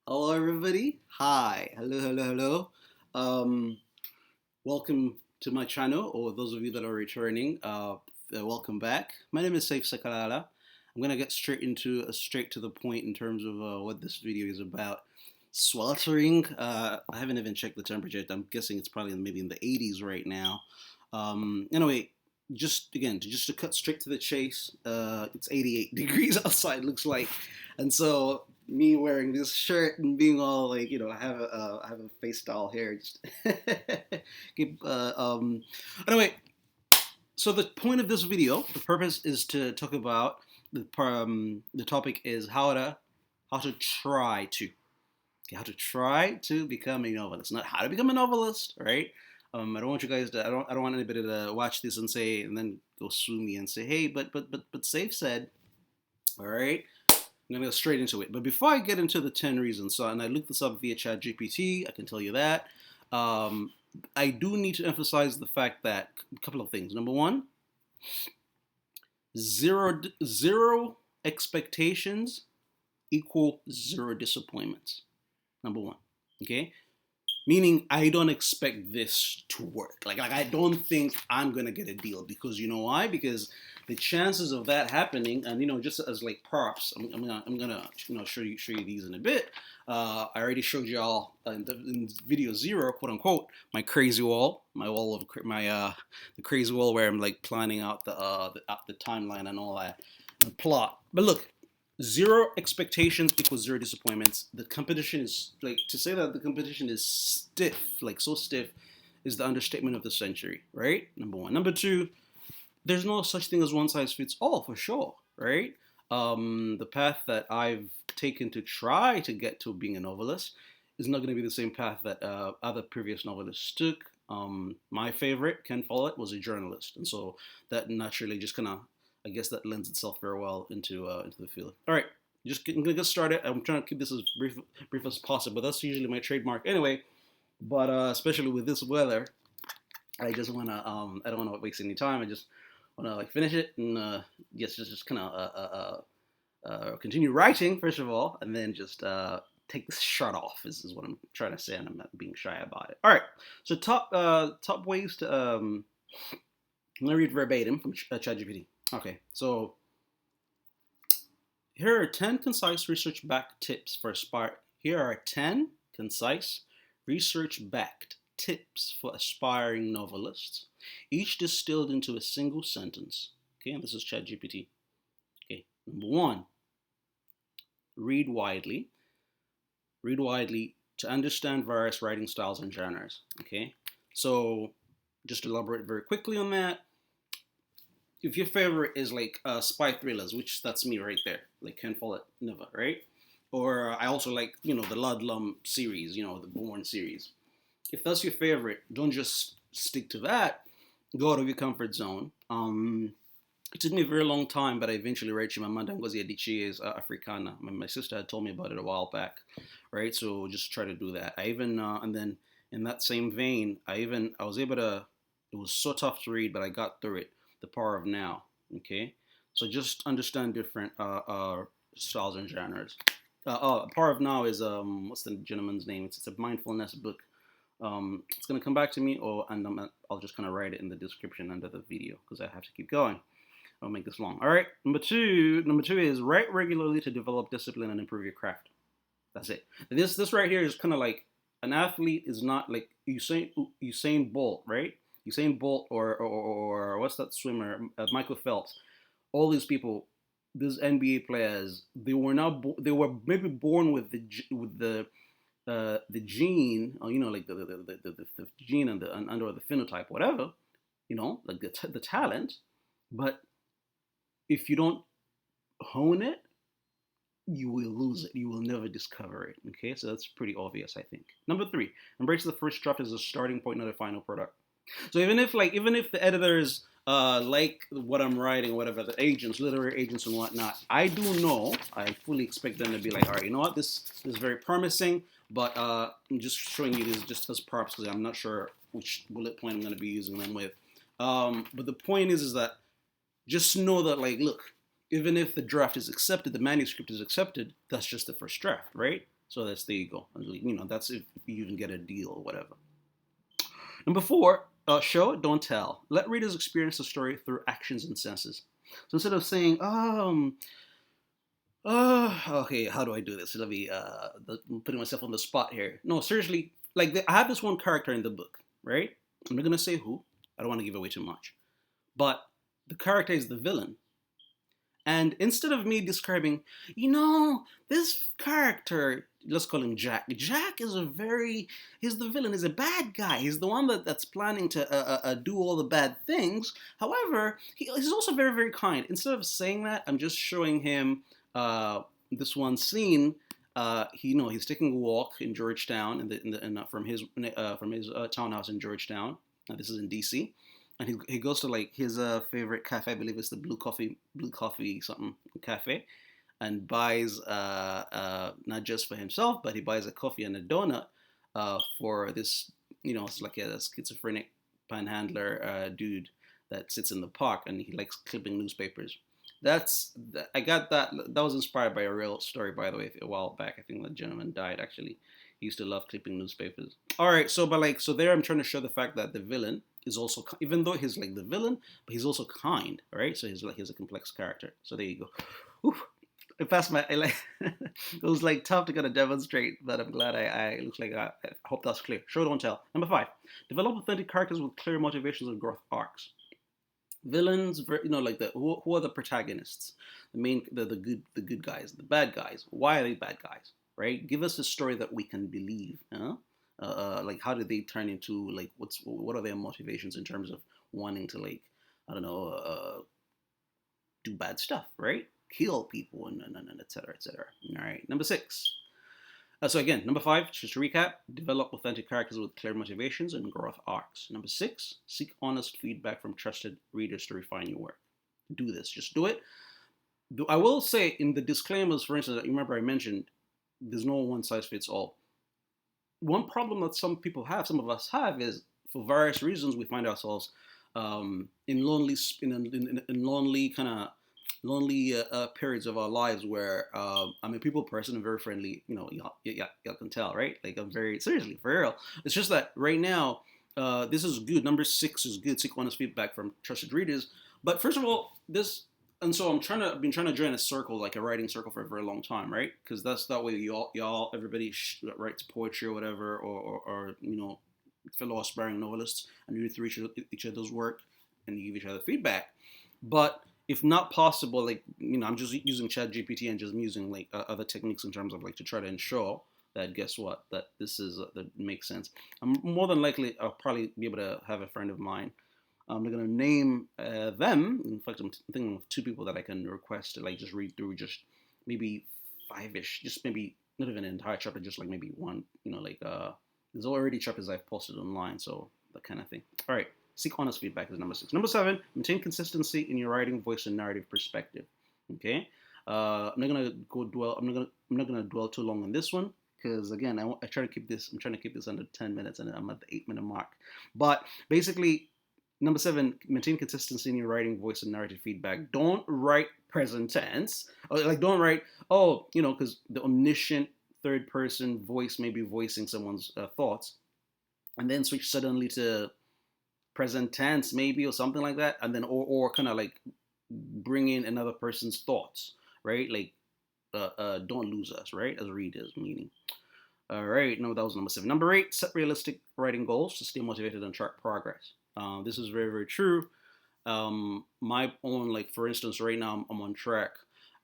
Hello, everybody. Hi. Hello, hello, hello. Um, Welcome to my channel, or those of you that are returning, welcome back. My name is Saif Sakalala. I'm gonna get straight to the point in terms of what this video is about. Sweltering. I haven't even checked the temperature. I'm guessing it's probably maybe in the 80s right now. Anyway, just to cut straight to the chase, it's 88 degrees outside. Looks like, and so me wearing this shirt and being all like, I have a face towel here. Just keep. Anyway, so the point of this video, the purpose is to talk about the topic is how to try to how to try to become a novelist, not how to become a novelist, right? I don't want you guys to. I don't want anybody to watch this and say and then go sue me and say, hey, but Safe said, all right. I'm gonna go straight into it. But before I get into the 10 reasons, so and I looked this up via ChatGPT, I can tell you that. Um, I do need to emphasize the fact that a couple of things. Number one, zero expectations equal zero disappointments. Number one. Okay? Meaning I don't expect this to work. Like I don't think I'm gonna get a deal because you know why? Because the chances of that happening, and just as like props, I'm gonna show you these in a bit. I already showed y'all in video zero, quote unquote, my crazy wall, my wall of the crazy wall where I'm like planning out the timeline and all that, the plot. But look, zero expectations equals zero disappointments. The competition is like to say that the competition is stiff, like so stiff, is the understatement of the century, right? Number one. Number two, there's no such thing as one size fits all for sure, right? The path that I've taken to try to get to being a novelist is not going to be the same path that other previous novelists took. My favorite, Ken Follett, was a journalist, and so that naturally just kind of, I guess, that lends itself very well into the field. All right, I'm gonna get started. I'm trying to keep this as brief as possible. That's usually my trademark, anyway. But especially with this weather, I just wanna I don't wanna waste any time. I just wanna like finish it and just kind of continue writing first of all, and then just take this shirt off. Is what I'm trying to say, and I'm not being shy about it. All right. So top ways to I'm gonna read verbatim from ChatGPT. Okay, so here are 10 concise research-backed tips for aspire. Here are 10 concise research-backed tips for aspiring novelists, each distilled into a single sentence. Okay, and this is ChatGPT. Okay, number one, read widely. Read widely to understand various writing styles and genres. Okay, so just to elaborate very quickly on that. If your favorite is like spy thrillers, which that's me right there, like Ken Follett, Never, right? Or I also like the Ludlum series, the Bourne series. If that's your favorite, don't just stick to that. Go out of your comfort zone. It took me a very long time, but I eventually read Chimamanda Ngozi Adichie's Africana. My sister had told me about it a while back, right? So just try to do that. I even and then in that same vein, I was able to. It was so tough to read, but I got through it. The Power of Now. Okay, so just understand different styles and genres. Power of Now is what's the gentleman's name? It's a mindfulness book. It's gonna come back to me, and I'll just kind of write it in the description under the video because I have to keep going. I'll make this long. All right. Number two is write regularly to develop discipline and improve your craft. That's it. This right here is kind of like an athlete is not like Usain Bolt, right? Usain Bolt or what's that swimmer? Michael Phelps. All these people, these NBA players, they were not they were maybe born with the gene, or, like the gene and under the phenotype, whatever, like the talent, but if you don't hone it, you will lose it. You will never discover it. Okay, so that's pretty obvious, I think. Number three, embrace the first draft as a starting point, not a final product. So even if the editors like what I'm writing, whatever, the agents, literary agents and whatnot, I fully expect them to be like, all right, you know what, this is very promising, but I'm just showing you this just as props because I'm not sure which bullet point I'm going to be using them with. But the point is that just know that, like, look, even if the draft is accepted, the manuscript is accepted, that's just the first draft, right? So there you go. That's if you even get a deal or whatever. Number four, show, don't tell. Let readers experience the story through actions and senses. So instead of saying, okay, how do I do this? Let me, I'm putting myself on the spot here. No, seriously, I have this one character in the book, right? I'm not gonna say who. I don't want to give away too much, but the character is the villain. And instead of me describing, this character, let's call him Jack. Jack is he's the villain, he's a bad guy. He's the one that's planning to do all the bad things. However, he's also very, very kind. Instead of saying that, I'm just showing him this one scene. He's taking a walk in Georgetown, from his townhouse in Georgetown. This is in DC, and he goes to like his favorite cafe. I believe it's the Blue Coffee something cafe, and buys not just for himself, but he buys a coffee and a donut for this. It's like a schizophrenic panhandler dude that sits in the park, and he likes clipping newspapers. I got that. That was inspired by a real story, by the way, a while back. I think the gentleman died actually. He used to love clipping newspapers. All right, so there I'm trying to show the fact that the villain is also, even though he's like the villain, but he's also kind. All right, so he's a complex character. So there you go. Whew. I passed my. It was like tough to kind of demonstrate, but I'm glad I looks like I hope that's clear. Show don't tell. Number 5, develop authentic characters with clear motivations and growth arcs. Villains, who are the protagonists, the good guys, the bad guys. Why are they bad guys? Right? Give us a story that we can believe. Like how did they turn into what are their motivations in terms of wanting to I don't know do bad stuff, right? Kill people and et cetera, et cetera. All right. Number 6. So again, number 5, just to recap, develop authentic characters with clear motivations and growth arcs. Number 6, seek honest feedback from trusted readers to refine your work. Do this. Just do it. I will say in the disclaimers, for instance, remember I mentioned there's no one size fits all. One problem that some of us have, is for various reasons we find ourselves in lonely kind of lonely periods of our lives where I'm a people person. I'm very friendly. Y'all can tell, right? Like I'm very seriously for real. It's just that right now, this is good. Number 6 is good. Seek honest feedback from trusted readers. But first of all, and so I've been trying to join a circle, like a writing circle, for a very long time, right? Because that's that way everybody writes poetry or whatever, or fellow aspiring novelists, and you read through each other's work, and you give each other feedback. But if not possible, I'm just using ChatGPT and just using other techniques in terms of to try to ensure that guess what, that this is that makes sense. I'm more than likely I'll probably be able to have a friend of mine. I'm not gonna name them. In fact, I'm thinking of 2 people that I can request to just read through, just maybe 5-ish, just maybe not even an entire chapter, just maybe one. There's already chapters I've posted online, so that kind of thing. All right. Seek honest feedback is number 6. Number 7, maintain consistency in your writing, voice, and narrative perspective. Okay, I'm not gonna dwell too long on this one because again, I'm trying to keep this under 10 minutes, and I'm at the 8-minute mark. But basically, number 7, maintain consistency in your writing, voice, and narrative feedback. Don't write present tense, or don't write because the omniscient third person voice may be voicing someone's thoughts, and then switch suddenly to present tense maybe, or something like that, and then or kind of bring in another person's thoughts, right? Don't lose us, right, as readers, meaning. All right, no, that was number 7. Number 8, set realistic writing goals to stay motivated and track progress. This is very, very true. My own, for instance, right now I'm on track.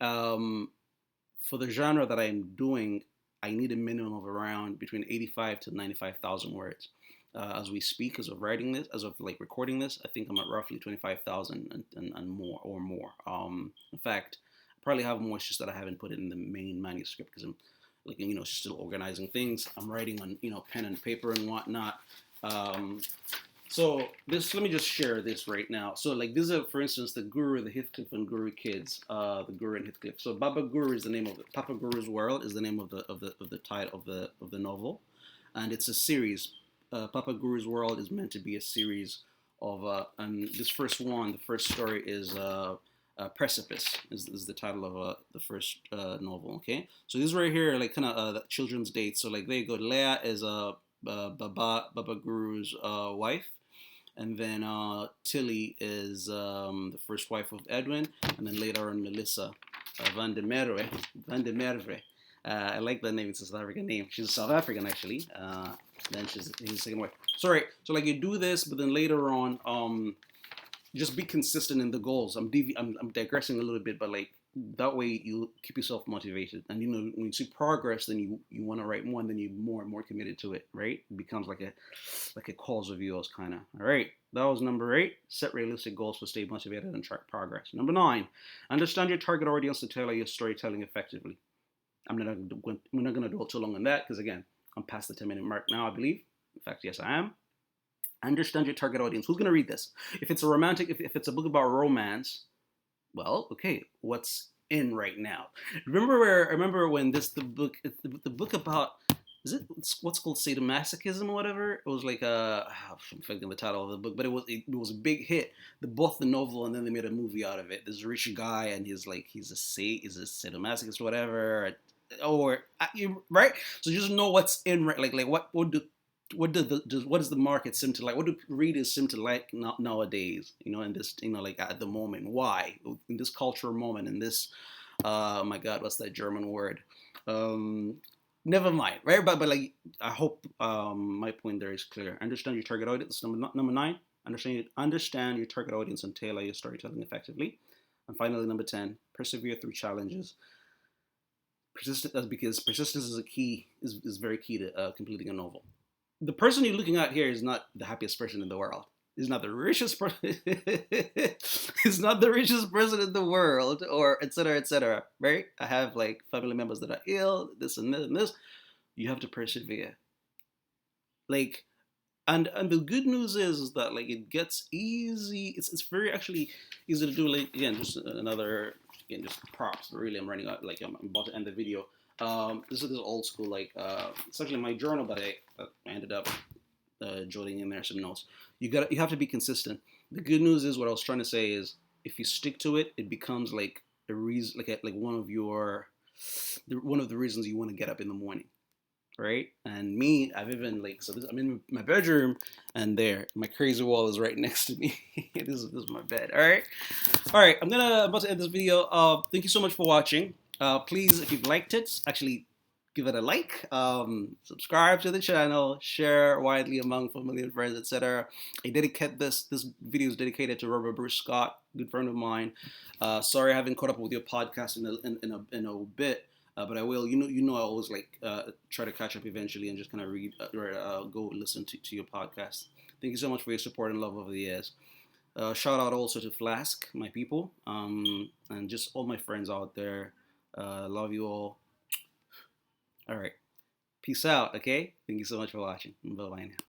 For the genre that I'm doing, I need a minimum of around between 85 to 95,000 words. As we speak, as of writing this, as of recording this, I think I'm at roughly 25,000 and more. In fact, I probably have more. It's just that I haven't put it in the main manuscript because I'm still organizing things. I'm writing on pen and paper and whatnot. So let me just share this right now. So these are, for instance, the Guru, the Heathcliff and Guru kids, the Guru and Heathcliff. So Baba Guru is the name of it. Papa Guru's World is the name of the title of the novel, and it's a series. Papa Guru's World is meant to be a series of, and this first one, the first story is Precipice is the title of the first novel. Okay, so these right here are like kind of children's dates. So like there you go. Leia is Baba Guru's wife, and then Tilly is the first wife of Edwin, and then later on Melissa Van de Merwe. Van de Merwe. I like that name. It's a South African name. She's South African actually. Then she's his second wife. Sorry. So like you do this, but then later on, just be consistent in the goals. I'm digressing a little bit, but like that way you keep yourself motivated, and you know when you see progress, then you want to write more, and then you're more and more committed to it. Right? It becomes like a cause of yours, kind of. All right. That was number 8. Set realistic goals to stay motivated and track progress. Number 9. Understand your target audience to tailor your storytelling effectively. We're not going to dwell too long on that because again, I'm past the 10-minute mark now, I believe. In fact, yes, I am. Understand your target audience. Who's going to read this? If it's a romantic, if it's a book about romance, well, okay, what's in right now? Remember when the book about, is it what's called sadomasochism or whatever? It was like I'm forgetting the title of the book, but it was a big hit. Both the novel and then they made a movie out of it. This rich guy and he's a sadomasochist or whatever, or right. So just know what's in right. Like what does the market seem to like? What do readers seem to like nowadays? You know, in this, you know, like at the moment. Why in this cultural moment? In this, oh my God, what's that German word? Never mind, right? But like, I hope my point there is clear. Understand your target audience. Number 9. Understand your target audience and tailor your storytelling effectively. And finally, number 10. Persevere through challenges. Because persistence is very key to completing a novel. The person you're looking at here is not the happiest person in the world. He's not the richest person. He's not the richest person in the world, or etc., right? I have like family members that are ill, this and this and this. You have to persevere. Like, and the good news is that like it gets easy. It's very actually easy to do. Like again, just props. Really, I'm running out. Like I'm about to end the video. This is old school. Like it's actually my journal, but I ended up jotting in there some notes. You have to be consistent. The good news is what I was trying to say is if you stick to it, it becomes like a reason, like one of the reasons you want to get up in the morning, right? And me, I've even like I'm in my bedroom, and there my crazy wall is right next to me. this is my bed. All right. I'm about to end this video. Thank you so much for watching. Please, if you've liked it, actually give it a like, subscribe to the channel, share widely among family and friends, etc. This video is dedicated to Robert Bruce Scott, good friend of mine. Sorry I haven't caught up with your podcast in a bit, but I will. You know I always like try to catch up eventually and just kind of go listen to your podcast. Thank you so much for your support and love over the years. Shout out also to Flask, my people, and just all my friends out there. Love you all. All right. Peace out, okay? Thank you so much for watching. Bye-bye now.